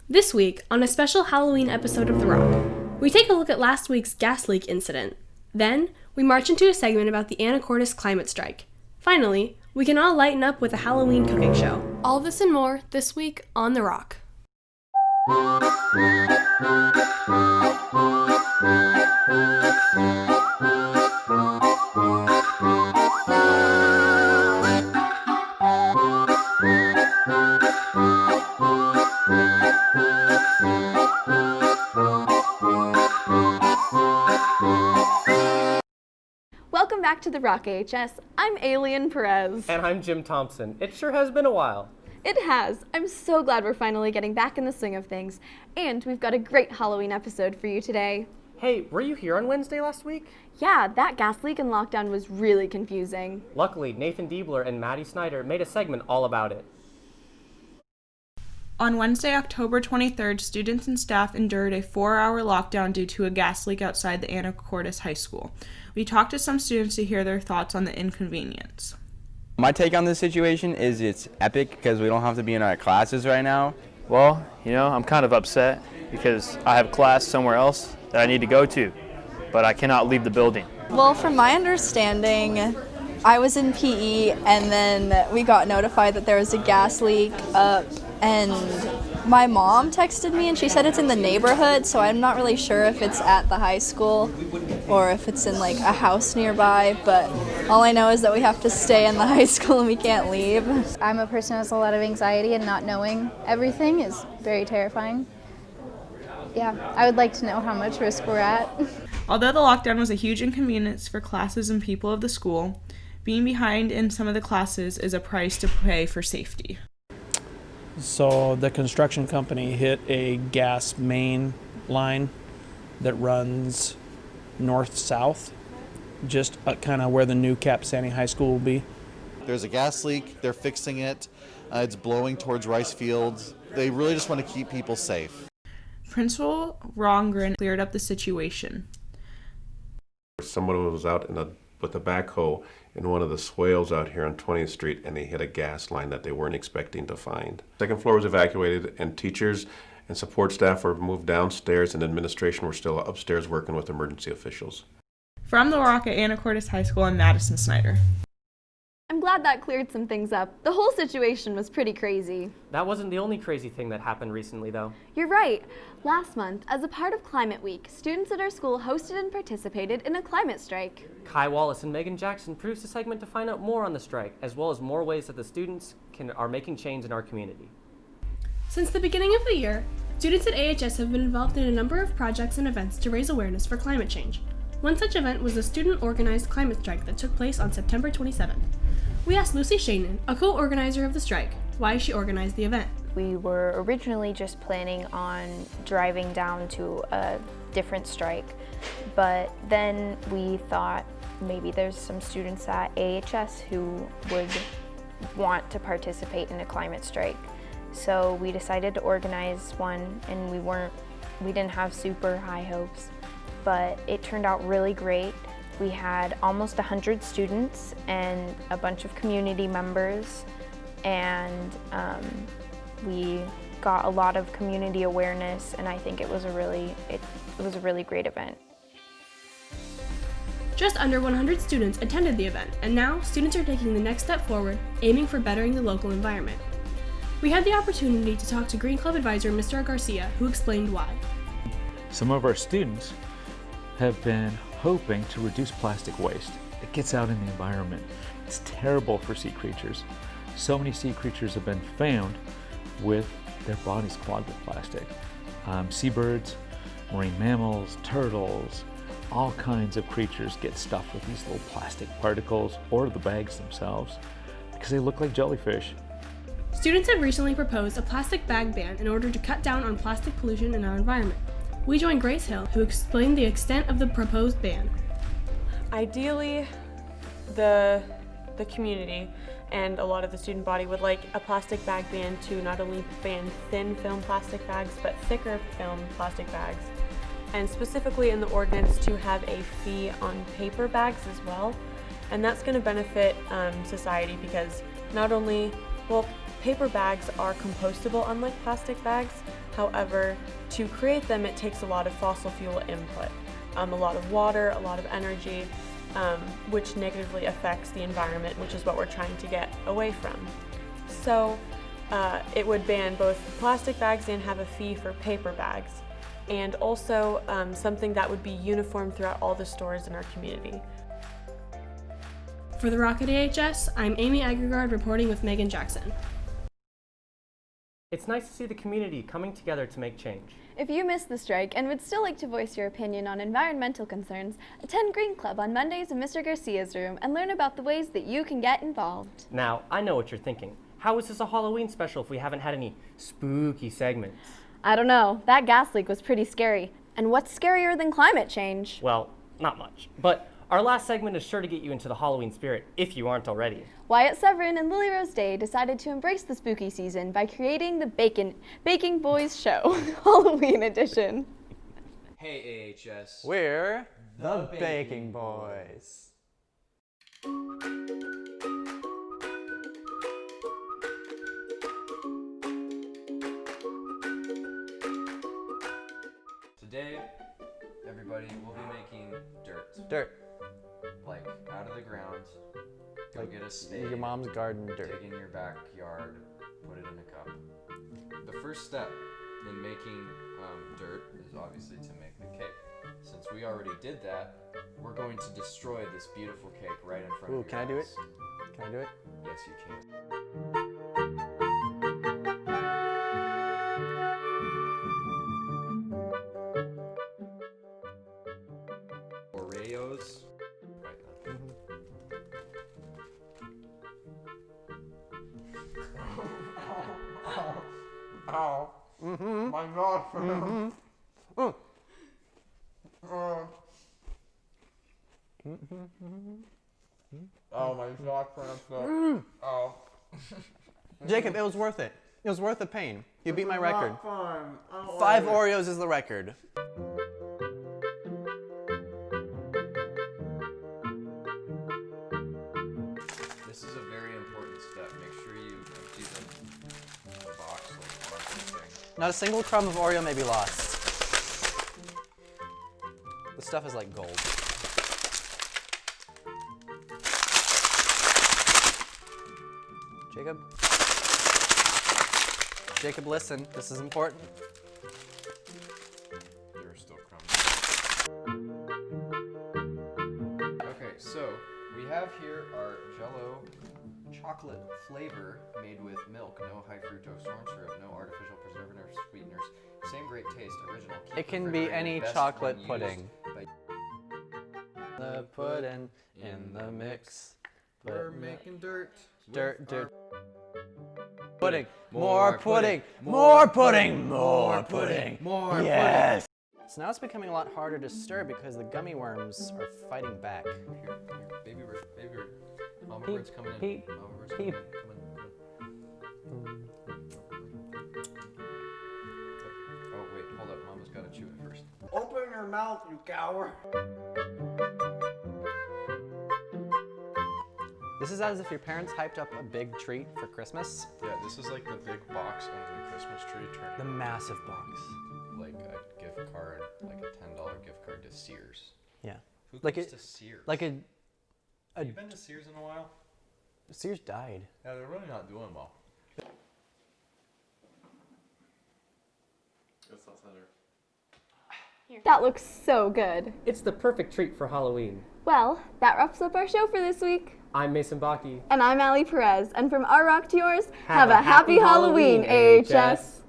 This week, on a special Halloween episode of The Rock, we take a look at last week's gas leak incident. Then, we march into a segment about the Anacortes climate strike. Finally, we can all lighten up with a Halloween cooking show. All this and more this week on The Rock. Welcome back to The Rock AHS. I'm Alien Perez. And I'm Jim Thompson. It sure has been a while. It has. I'm so glad we're finally getting back in the swing of things. And we've got a great Halloween episode for you today. Hey, were you here on Wednesday last week? Yeah, that gas leak and lockdown was really confusing. Luckily, Nathan Diebler and Maddie Snyder made a segment all about it. On Wednesday, October 23rd, students and staff endured a 4-hour lockdown due to a gas leak outside the Anacortes High School. We talked to some students to hear their thoughts on the inconvenience. My take on this situation is it's epic because we don't have to be in our classes right now. Well, I'm kind of upset because I have class somewhere else that I need to go to, but I cannot leave the building. Well, from my understanding, I was in PE and then we got notified that there was a gas leak up, and my mom texted me and she said it's in the neighborhood, so I'm not really sure if it's at the high school or if it's in like a house nearby, but all I know is that we have to stay in the high school and we can't leave. I'm a person who has a lot of anxiety, and not knowing everything is very terrifying. Yeah, I would like to know how much risk we're at. Although the lockdown was a huge inconvenience for classes and people of the school, being behind in some of the classes is a price to pay for safety. So the construction company hit a gas main line that runs north-south, just kind of where the new Cap Sandy High School will be. There's a gas leak, they're fixing it, it's blowing towards rice fields. They really just want to keep people safe. Principal Rongren cleared up the situation. Someone was out with a backhoe in one of the swales out here on 20th Street, and they hit a gas line that they weren't expecting to find. Second floor was evacuated, and teachers and support staff were moved downstairs, and administration were still upstairs working with emergency officials. From the Rock at Anacortes High School, I'm Madison Snyder. I'm glad that cleared some things up. The whole situation was pretty crazy. That wasn't the only crazy thing that happened recently, though. You're right. Last month, as a part of Climate Week, students at our school hosted and participated in a climate strike. Kai Wallace and Megan Jackson produced a segment to find out more on the strike, as well as more ways that the students are making change in our community. Since the beginning of the year, students at AHS have been involved in a number of projects and events to raise awareness for climate change. One such event was the student-organized climate strike that took place on September 27th. We asked Lucy Shanen, a co-organizer of the strike, why she organized the event. We were originally just planning on driving down to a different strike, but then we thought maybe there's some students at AHS who would want to participate in a climate strike. So we decided to organize one, and we didn't have super high hopes, but it turned out really great. We had almost 100 students and a bunch of community members, and we got a lot of community awareness, and I think it was a really great event. Just under 100 students attended the event, and now students are taking the next step forward, aiming for bettering the local environment. We had the opportunity to talk to Green Club advisor Mr. Garcia, who explained why. Some of our students have been hoping to reduce plastic waste. It gets out in the environment. It's terrible for sea creatures. So many sea creatures have been found with their bodies clogged with plastic. Seabirds, marine mammals, turtles, all kinds of creatures get stuffed with these little plastic particles, or the bags themselves, because they look like jellyfish. Students have recently proposed a plastic bag ban in order to cut down on plastic pollution in our environment. We joined Grace Hill, who explained the extent of the proposed ban. Ideally, the community and a lot of the student body would like a plastic bag ban to not only ban thin film plastic bags, but thicker film plastic bags. And specifically in the ordinance to have a fee on paper bags as well. And that's going to benefit society because not only, well, paper bags are compostable unlike plastic bags, However, to create them, it takes a lot of fossil fuel input, a lot of water, a lot of energy, which negatively affects the environment, which is what we're trying to get away from. So it would ban both plastic bags and have a fee for paper bags, and also something that would be uniform throughout all the stores in our community. For the Rocket AHS, I'm Amy Agregard reporting with Megan Jackson. It's nice to see the community coming together to make change. If you missed the strike and would still like to voice your opinion on environmental concerns, attend Green Club on Mondays in Mr. Garcia's room and learn about the ways that you can get involved. Now, I know what you're thinking. How is this a Halloween special if we haven't had any spooky segments? I don't know, that gas leak was pretty scary. And what's scarier than climate change? Well, not much. But our last segment is sure to get you into the Halloween spirit, if you aren't already. Wyatt Severin and Lily Rose Day decided to embrace the spooky season by creating the Baking Boys Show, Halloween edition. Hey AHS. We're the Baking Boys. Today, everybody will be making dirt. Dirt. Like out of the ground. Go Like get a spade. your mom's garden dirt. Dig in your backyard. Put it in a cup. The first step in making dirt is obviously to make the cake. Since we already did that, we're going to destroy this beautiful cake right in front of you. Can I do it? Can I do it? Yes, you can. Oreos. Right then. Ow. Mm-hmm. My God. Mm-hmm. Oh my God, Francis. Oh. Jacob, it was worth it. It was worth the pain. You beat my record. Not fun. I don't 5 like it. Oreos is the record. This is a very important step. Make sure you empty the box like onto the thing. Not a single crumb of Oreo may be lost. This stuff is like gold. Jacob? Jacob, listen. This is important. There are still crumbs. Okay, so we have here our Jell-O chocolate flavor made with milk, no high fructose corn syrup, no artificial preservatives, sweeteners, same great taste, original. It can be any chocolate pudding. The pudding in the mix. We're making dirt. Dirt. Pudding. More pudding. More pudding. More pudding. More yes. So now it's becoming a lot harder to stir because the gummy worms are fighting back. Here, baby bird. Mama Peep, bird's coming in. peep, Mama bird's peep. coming in. Oh wait, hold up. Mama's gotta chew it first. Open your mouth, you coward. This is as if your parents hyped up a big treat for Christmas. Yeah, this is like the big box under the Christmas tree turning. The massive box. Like a gift card, like a $10 gift card to Sears. Yeah. Who Like goes it- to Sears? Like a Have you been to Sears in a while? Sears died. Yeah, they're really not doing well. That looks so good. It's the perfect treat for Halloween. Well, that wraps up our show for this week. I'm Mason Baki. And I'm Allie Perez. And from our rock to yours, have a happy Halloween, AHS.